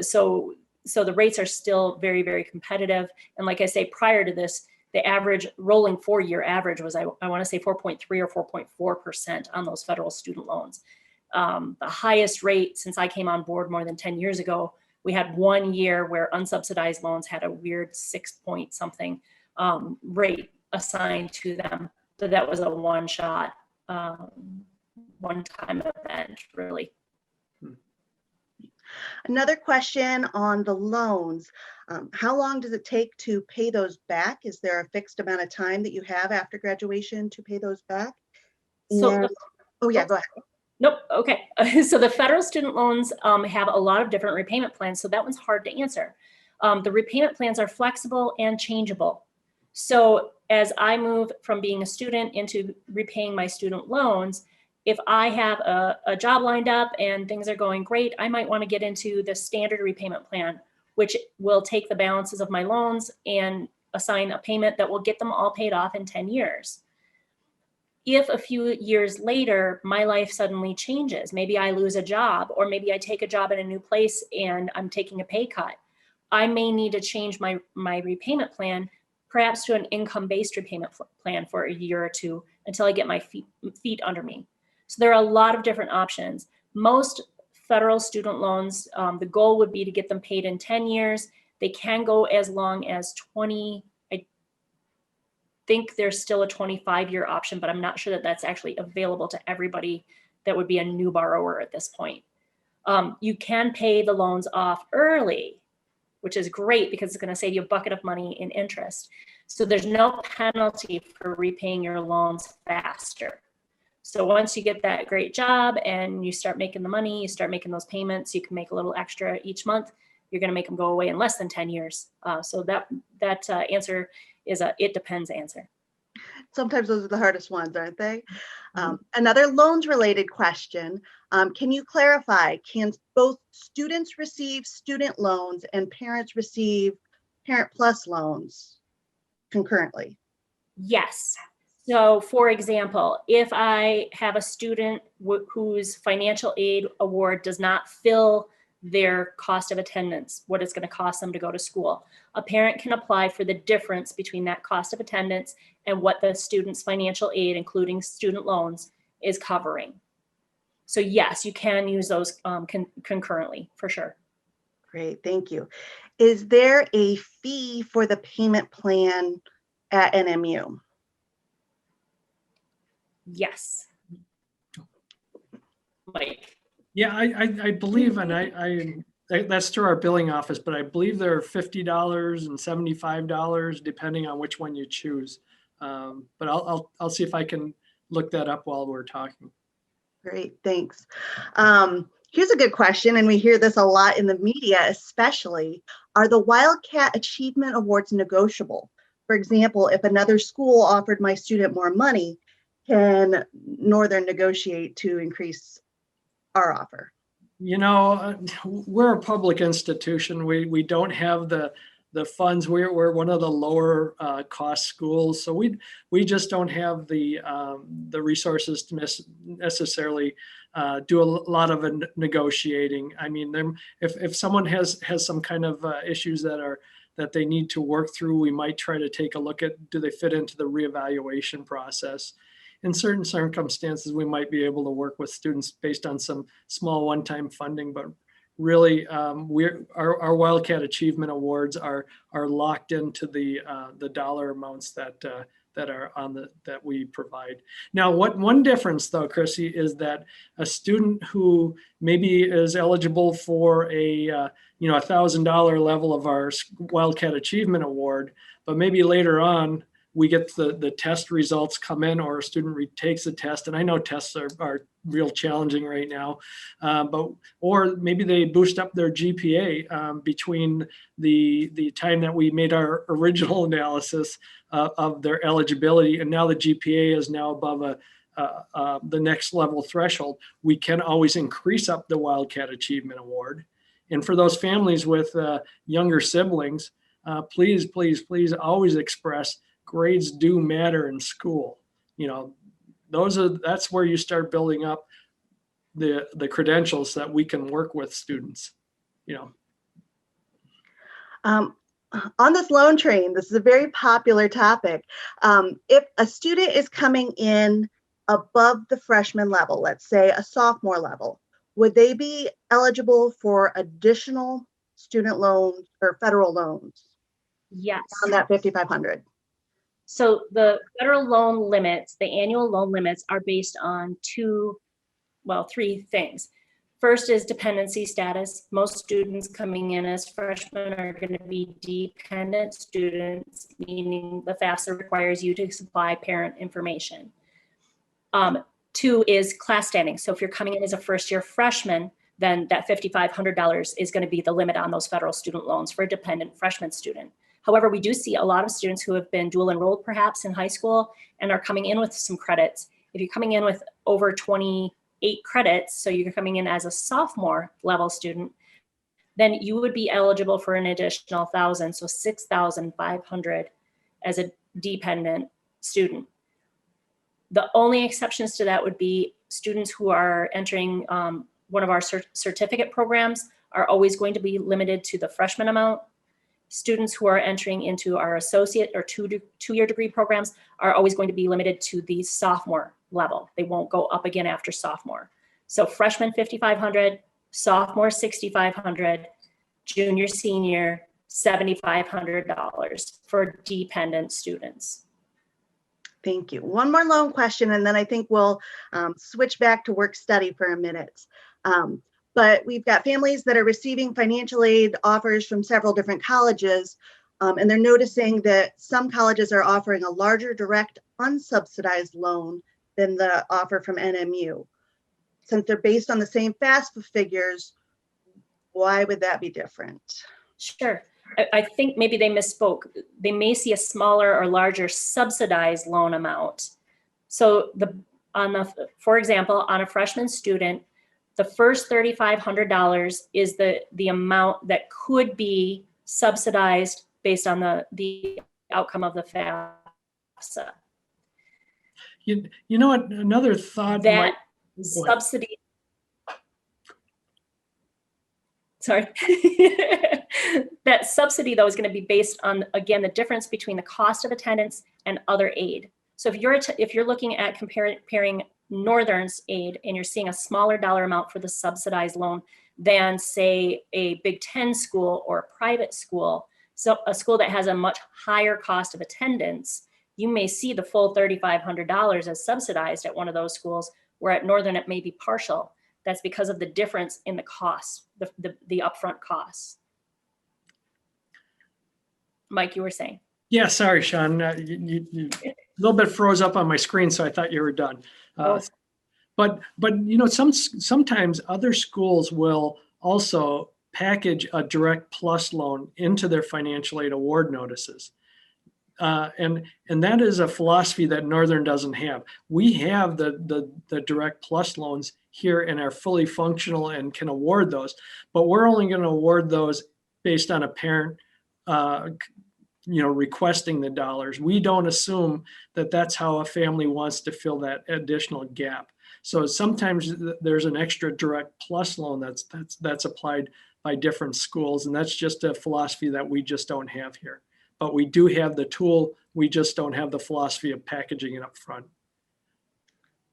So So the rates are still very, very competitive. And like I say, prior to this, the average rolling 4-year average was, I want to say 4.3 or 4.4% on those federal student loans. The highest rate since I came on board more than 10 years ago, we had 1 year where unsubsidized loans had a weird 6 point something rate assigned to them. So that was a one-shot, one-time event, really. Another question on the loans. How long does it take to pay those back? Is there a fixed amount of time that you have after graduation to pay those back? So, oh yeah, go ahead. Nope. Okay. So the federal student loans have a lot of different repayment plans. So that one's hard to answer. The repayment plans are flexible and changeable. So as I move from being a student into repaying my student loans, if I have a job lined up and things are going great, I might want to get into the standard repayment plan, which will take the balances of my loans and assign a payment that will get them all paid off in 10 years. If a few years later, my life suddenly changes, maybe I lose a job, or maybe I take a job in a new place and I'm taking a pay cut, I may need to change my repayment plan, perhaps to an income-based repayment plan for a year or two until I get my feet under me. So there are a lot of different options. Most federal student loans, the goal would be to get them paid in 10 years. They can go as long as 20. I think there's still a 25-year option, but I'm not sure that that's actually available to everybody that would be a new borrower at this point. You can pay the loans off early, which is great because it's going to save you a bucket of money in interest. So there's no penalty for repaying your loans faster. So once you get that great job and you start making the money, you start making those payments, you can make a little extra each month, you're going to make them go away in less than 10 years. So that answer is a it depends answer. Sometimes those are the hardest ones, aren't they? Another loans related question. Can you clarify, can both students receive student loans and parents receive Parent Plus loans concurrently? Yes. So for example, if I have a student whose financial aid award does not fill their cost of attendance, what it's going to cost them to go to school, a parent can apply for the difference between that cost of attendance and what the student's financial aid, including student loans, is covering. So yes, you can use those concurrently for sure. Great, thank you. Is there a fee for the payment plan at NMU? Yes. Mike. Yeah, I believe, and that's through our billing office, but I believe they're $50 and $75 depending on which one you choose. But I'll see if I can look that up while we're talking. Great, thanks. Here's a good question, and we hear this a lot in the media, especially. Are the Wildcat Achievement Awards negotiable? For example, if another school offered my student more money, can Northern negotiate to increase our offer? You know, we're a public institution. We don't have the funds. We're one of the lower cost schools, so we just don't have the resources to necessarily do a lot of negotiating. I mean, if someone has some kind of issues that they need to work through, we might try to take a look at, do they fit into the reevaluation process? In certain circumstances, we might be able to work with students based on some small one-time funding, but really, our Wildcat Achievement Awards are locked into the dollar amounts that are that we provide. Now, one difference though, Chrissy, is that a student who maybe is eligible for a $1,000 level of our Wildcat Achievement Award, but maybe later on we get the test results come in, or a student retakes the test. And I know tests are real challenging right now, or maybe they boost up their GPA between the time that we made our original analysis of their eligibility, and now the GPA is now above the next level threshold. We can always increase up the Wildcat Achievement Award. And for those families with younger siblings, please always express grades do matter in school. You know, that's where you start building up the credentials that we can work with students, you know. Um, on this loan train, this is a very popular topic. If a student is coming in above the freshman level, let's say a sophomore level, would they be eligible for additional student loans or federal loans Yes. on that 5,500? So the federal loan limits, the annual loan limits are based on three things. First is dependency status. Most students coming in as freshmen are going to be dependent students, meaning the FAFSA requires you to supply parent information. Two is class standing. So if you're coming in as a first-year freshman, then that $5,500 is going to be the limit on those federal student loans for a dependent freshman student. However, we do see a lot of students who have been dual enrolled perhaps in high school and are coming in with some credits. If you're coming in with over 28 credits, so you're coming in as a sophomore level student, then you would be eligible for an additional 1,000, so 6,500 as a dependent student. The only exceptions to that would be students who are entering one of our certificate programs are always going to be limited to the freshman amount. Students who are entering into our associate or two-year degree programs are always going to be limited to the sophomore level. They won't go up again after sophomore. So freshman, 5,500, sophomore, 6,500, junior, senior, $7,500 for dependent students. Thank you. One more loan question, and then I think we'll switch back to work study for a minute. But we've got families that are receiving financial aid offers from several different colleges, and they're noticing that some colleges are offering a larger direct unsubsidized loan than the offer from NMU. Since they're based on the same FAFSA figures, why would that be different? Sure. I think maybe they misspoke. They may see a smaller or larger subsidized loan amount. So for example, on a freshman student, the first $3,500 is the amount that could be subsidized based on the outcome of the FAFSA. You know what? Another thought. That subsidy. Sorry. That subsidy, though, is going to be based on, again, the difference between the cost of attendance and other aid. So if you're looking at comparing Northern's aid and you're seeing a smaller dollar amount for the subsidized loan than, say, a Big Ten school or a private school, so a school that has a much higher cost of attendance, you may see the full $3,500 as subsidized at one of those schools, where at Northern it may be partial. That's because of the difference in the costs, the upfront costs. Mike, you were saying? Yeah, sorry, Sean. You a little bit froze up on my screen, so I thought you were done. But sometimes other schools will also package a direct plus loan into their financial aid award notices. And that is a philosophy that Northern doesn't have. We have the direct plus loans here and are fully functional and can award those, but we're only going to award those based on a parent requesting the dollars. We don't assume that that's how a family wants to fill that additional gap. So sometimes there's an extra direct plus loan that's applied by different schools, and that's just a philosophy that we just don't have here. But we do have the tool, we just don't have the philosophy of packaging it up front.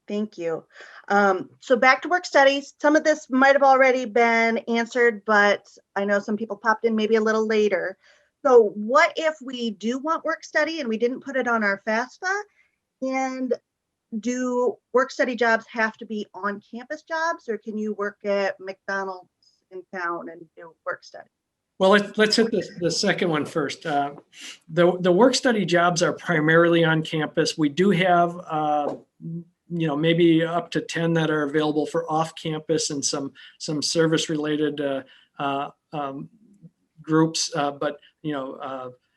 Thank you. So back to work studies. Some of this might have already been answered, but I know some people popped in maybe a little later. So what if we do want work study and we didn't put it on our FAFSA? And do work study jobs have to be on campus jobs, or can you work at McDonald's in town and do work study? Well, let's hit the second one first. The work study jobs are primarily on campus. We do have maybe up to 10 that are available for off campus and some service related groups, but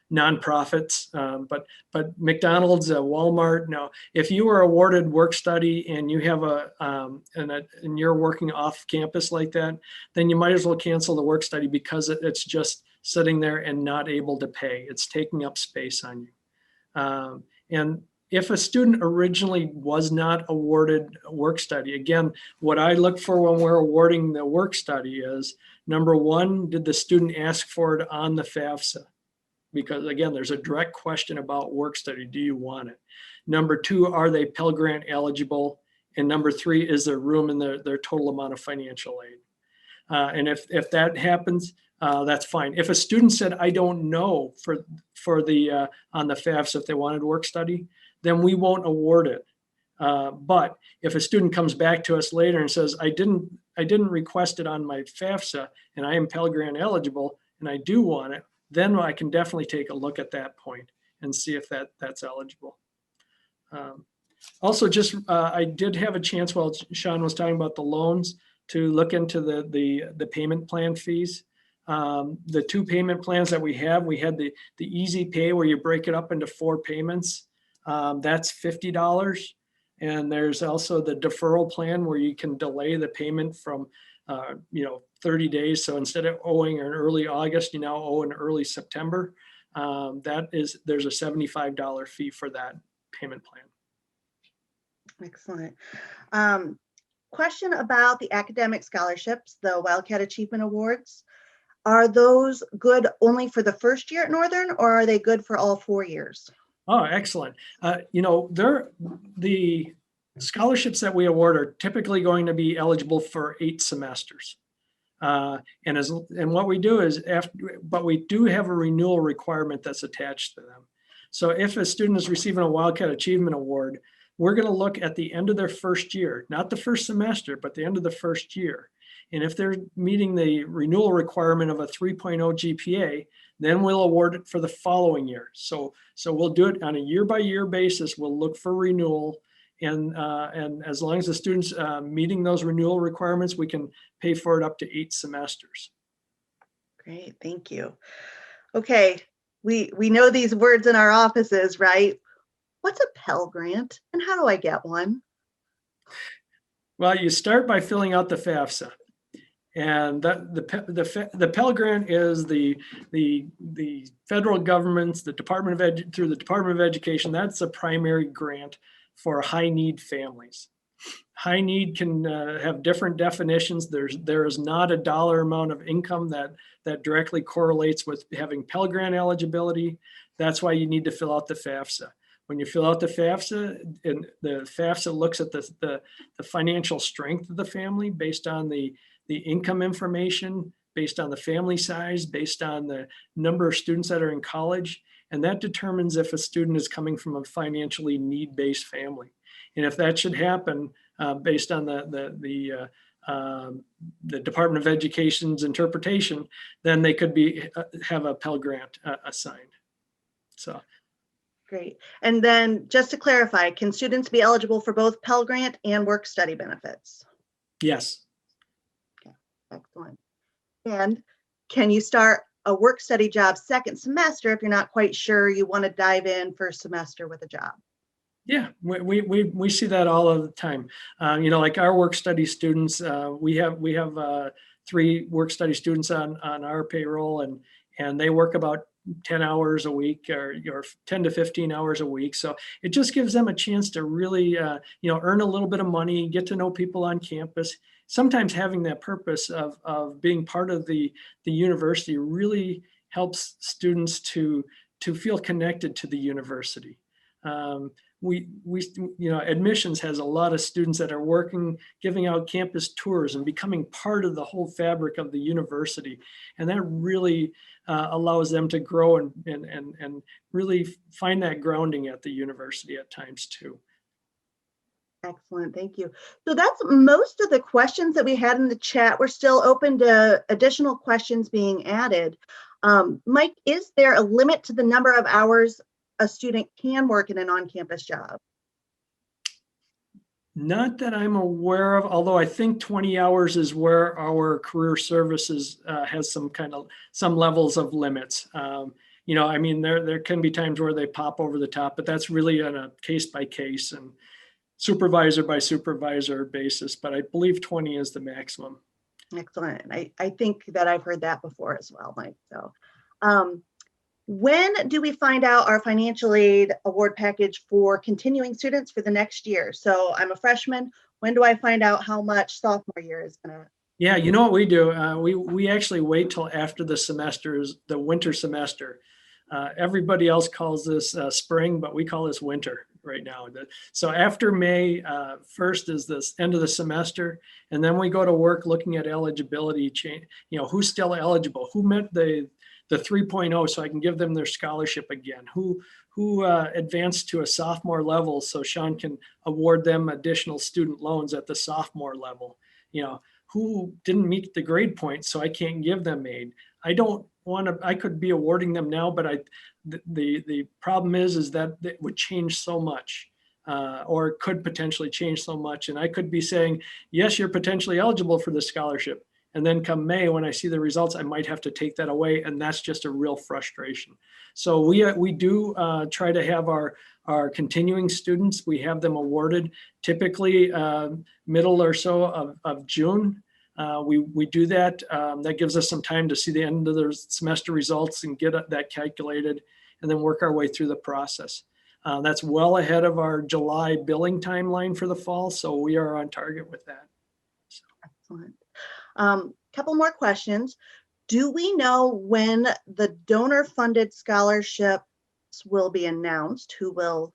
nonprofits, but McDonald's, Walmart. No, if you were awarded work study and you have and you're working off campus like that, then you might as well cancel the work study, because it's just sitting there and not able to pay. It's taking up space on you. And if a student originally was not awarded a work study, again, what I look for when we're awarding the work study is, number one, did the student ask for it on the FAFSA? Because again, there's a direct question about work study. Do you want it? Number two, are they Pell Grant eligible? And number three, is there room in their total amount of financial aid? And if that happens, that's fine. If a student said, I don't know for the on the FAFSA if they wanted work study, then we won't award it. But if a student comes back to us later and says, I didn't request it on my FAFSA and I am Pell Grant eligible and I do want it, then I can definitely take a look at that point and see if that's eligible. Also, I did have a chance while Sean was talking about the loans to look into the payment plan fees. The two payment plans that we had the easy pay where you break it up into 4 payments. That's $50. And there's also the deferral plan where you can delay the payment from 30 days. So instead of owing in early August, you now owe in early September. There's a $75 fee for that payment plan. Excellent. Question about the academic scholarships, the Wildcat Achievement Awards. Are those good only for the first year at Northern, or are they good for all 4 years? Oh, excellent. The scholarships that we award are typically going to be eligible for 8 semesters. And what we do is, but we do have a renewal requirement that's attached to them. So if a student is receiving a Wildcat Achievement Award, we're going to look at the end of their first year, not the first semester, but the end of the first year. And if they're meeting the renewal requirement of a 3.0 GPA, then we'll award it for the following year. So we'll do it on a year-by-year basis. We'll look for renewal. And as long as the student's meeting those renewal requirements, we can pay for it up to 8 semesters. Great, thank you. Okay, we know these words in our offices, right? What's a Pell Grant and how do I get one? Well, you start by filling out the FAFSA. And the Pell Grant is the federal government's, through the Department of Education, that's a primary grant for high need families. High need can have different definitions. There is not a dollar amount of income that directly correlates with having Pell Grant eligibility. That's why you need to fill out the FAFSA. When you fill out the FAFSA, and the FAFSA looks at the financial strength of the family based on the income information, based on the family size, based on the number of students that are in college. And that determines if a student is coming from a financially need-based family. And if that should happen based on the Department of Education's interpretation, then they could have a Pell Grant assigned. So. Great. And then just to clarify, can students be eligible for both Pell Grant and work study benefits? Yes. Okay, excellent. And can you start a work study job second semester if you're not quite sure you want to dive in first semester with a job? Yeah, we see that all of the time. Like our work study students, we have 3 work study students on our payroll, and they work about 10 hours a week or 10 to 15 hours a week. So it just gives them a chance to really, earn a little bit of money, get to know people on campus. Sometimes having that purpose of being part of the university really helps students to feel connected to the university. Admissions has a lot of students that are working, giving out campus tours and becoming part of the whole fabric of the university. And that really allows them to grow and really find that grounding at the university at times too. Excellent, thank you. So that's most of the questions that we had in the chat. We're still open to additional questions being added. Mike, is there a limit to the number of hours a student can work in an on-campus job? Not that I'm aware of, although I think 20 hours is where our career services has some levels of limits. There can be times where they pop over the top, but that's really on a case by case and supervisor by supervisor basis. But I believe 20 is the maximum. Excellent. I think that I've heard that before as well, Mike. So When do we find out our financial aid award package for continuing students for the next year? So I'm a freshman. When do I find out how much sophomore year is going to? Yeah, you know what we do? We actually wait till after the winter semester. Everybody else calls this spring, but we call this winter right now. So after May 1st is this end of the semester, and then we go to work looking at eligibility change. You know, who's still eligible, who met the 3.0, so I can give them their scholarship again. Who advanced to a sophomore level, so Sean can award them additional student loans at the sophomore level. You know, who didn't meet the grade point, so I can't give them aid. I don't want to, I could be awarding them now, but the problem is that it would change so much, or it could potentially change so much. And I could be saying, yes, you're potentially eligible for the scholarship. And then come May, when I see the results, I might have to take that away. And that's just a real frustration. So we do try to have our continuing students, we have them awarded typically middle or so of June. We do that. That gives us some time to see the end of the semester results and get that calculated, and then work our way through the process. That's well ahead of our July billing timeline for the fall, so we are on target with that. So. Excellent. Couple more questions. Do we know when the donor-funded scholarships will be announced? Who will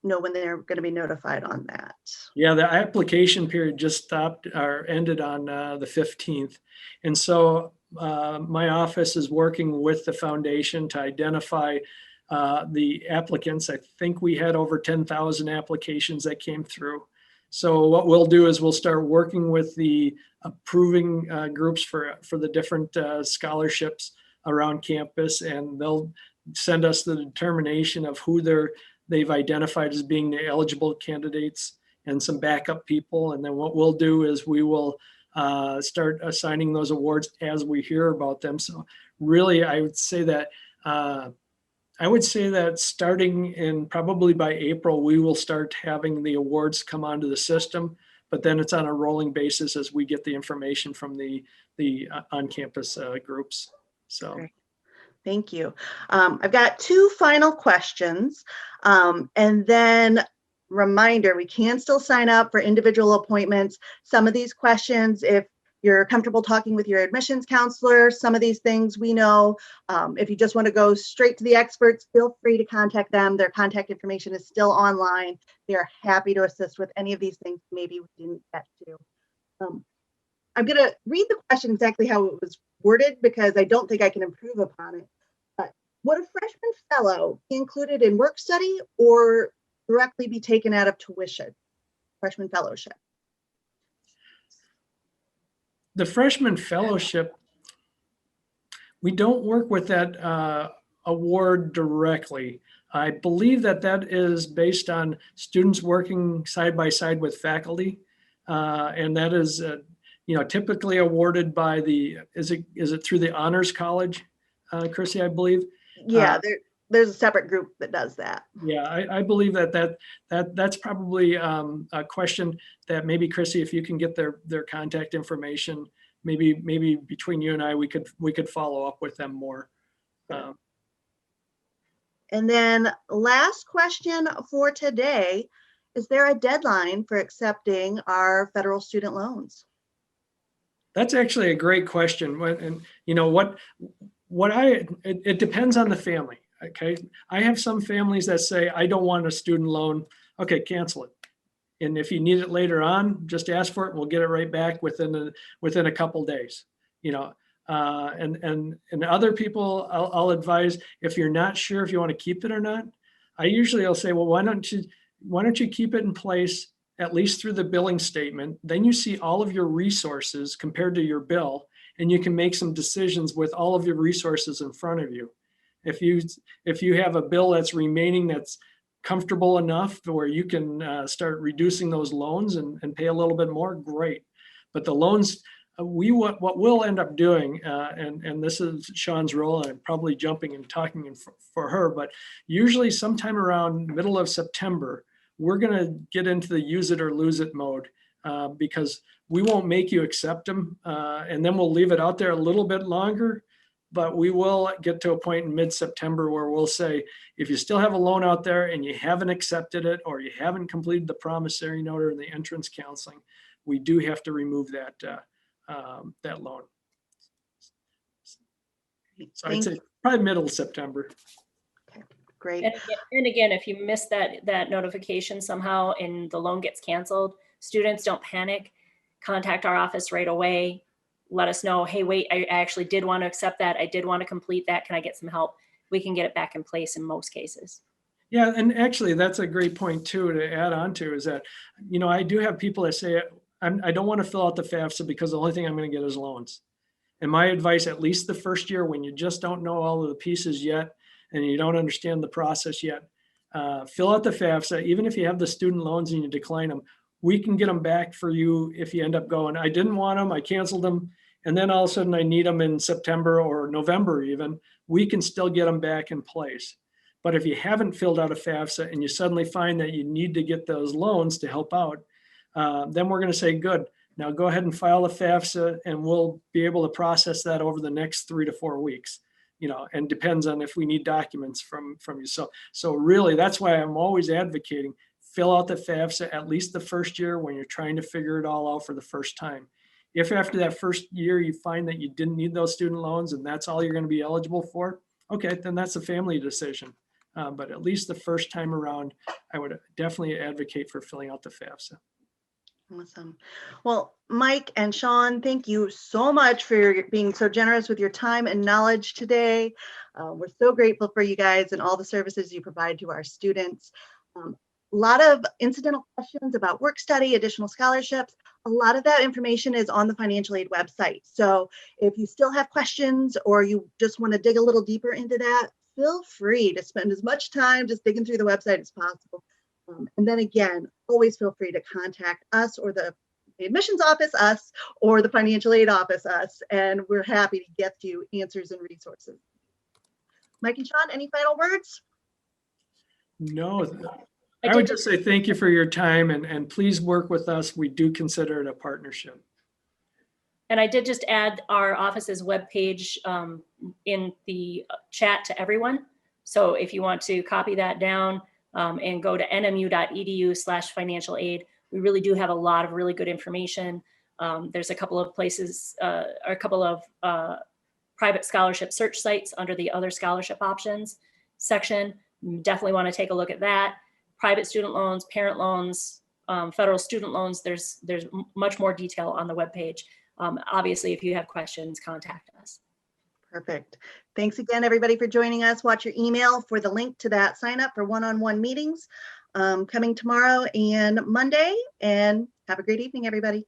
know when they're going to be notified on that? Yeah, the application period just stopped or ended on the 15th. And so my office is working with the foundation to identify the applicants. I think we had over 10,000 applications that came through. So what we'll do is we'll start working with the approving groups for the different scholarships around campus, and they'll send us the determination of who they've identified as being the eligible candidates and some backup people. And then what we'll do is we will start assigning those awards as we hear about them. So really, I would say that starting in probably by April, we will start having the awards come onto the system, but then it's on a rolling basis as we get the information from the on-campus groups. So. Great. Thank you. I've got two final questions, and then reminder, we can still sign up for individual appointments. Some of these questions, if you're comfortable talking with your admissions counselor, some of these things we know. If you just want to go straight to the experts, feel free to contact them. Their contact information is still online. They are happy to assist with any of these things maybe we didn't get to. I'm going to read the question exactly how it was worded because I don't think I can improve upon it. But would a freshman fellow be included in work study or directly be taken out of tuition, freshman fellowship? The freshman fellowship, we don't work with that award directly. I believe that is based on students working side by side with faculty, and that is, typically awarded by is it through the Honors College, Chrissy, I believe? Yeah, there's a separate group that does that. Yeah, I believe that's probably a question that maybe Chrissy, if you can get their contact information, maybe between you and I, we could follow up with them more. And then last question for today, is there a deadline for accepting our federal student loans? That's actually a great question. And you know it depends on the family. Okay. I have some families that say, I don't want a student loan. Okay, cancel it. And if you need it later on, just ask for it and we'll get it right back within a couple days, and other people I'll advise, if you're not sure if you want to keep it or not, I'll say, well, why don't you keep it in place at least through the billing statement? Then you see all of your resources compared to your bill, and you can make some decisions with all of your resources in front of you. If you have a bill that's remaining that's comfortable enough where you can start reducing those loans and pay a little bit more, great. But the loans, what we'll end up doing, and this is Sean's role, and I'm probably jumping and talking for her, but usually sometime around middle of September, we're going to get into the use it or lose it mode, because we won't make you accept them, and then we'll leave it out there a little bit longer. but we will get to a point in mid-September where we'll say, if you still have a loan out there and you haven't accepted it, or you haven't completed the promissory note or the entrance counseling, we do have to remove that, that loan. So I'd say probably middle of September. Okay, great. And again, if you miss that notification somehow and the loan gets canceled, students, don't panic. Contact our office right away. Let us know, hey, wait, I actually did want to accept that. I did want to complete that. Can I get some help? We can get it back in place in most cases. Yeah, and actually that's a great point too to add on to, is that, you know, I do have people that say, I don't want to fill out the FAFSA because the only thing I'm going to get is loans. And my advice, at least the first year, when you just don't know all of the pieces yet and you don't understand the process yet, fill out the FAFSA. Even if you have the student loans and you decline them, we can get them back for you if you end up going, I didn't want them, I canceled them, and then all of a sudden I need them in September or November even, we can still get them back in place. But if you haven't filled out a FAFSA and you suddenly find that you need to get those loans to help out, then we're going to say, good, now go ahead and file a FAFSA and we'll be able to process that over the next 3 to 4 weeks, you know, and depends on if we need documents from you. So really, that's why I'm always advocating, fill out the FAFSA at least the first year when you're trying to figure it all out for the first time. If after that first year you find that you didn't need those student loans and that's all you're going to be eligible for, okay, then that's a family decision. But at least the first time around, I would definitely advocate for filling out the FAFSA. Awesome. Well, Mike and Sean, thank you so much for being so generous with your time and knowledge today. We're so grateful for you guys and all the services you provide to our students. A lot of incidental questions about work study, additional scholarships. A lot of that information is on the financial aid website. So if you still have questions or you just want to dig a little deeper into that, feel free to spend as much time just digging through the website as possible. And then again, always feel free to contact us or the admissions office, us, or the financial aid office, us, and we're happy to get you answers and resources. Mike and Sean, any final words? No, I would just say thank you for your time and please work with us. We do consider it a partnership. And I did just add our office's webpage in the chat to everyone. So if you want to copy that down and go to nmu.edu/financial aid, we really do have a lot of really good information. There's a couple of places, or a couple of private scholarship search sites under the other scholarship options section. You definitely want to take a look at that. Private student loans, parent loans, federal student loans, there's much more detail on the webpage. Obviously, if you have questions, contact us. Perfect. Thanks again, everybody, for joining us. Watch your email for the link to that sign up for one-on-one meetings coming tomorrow and Monday. And have a great evening, everybody.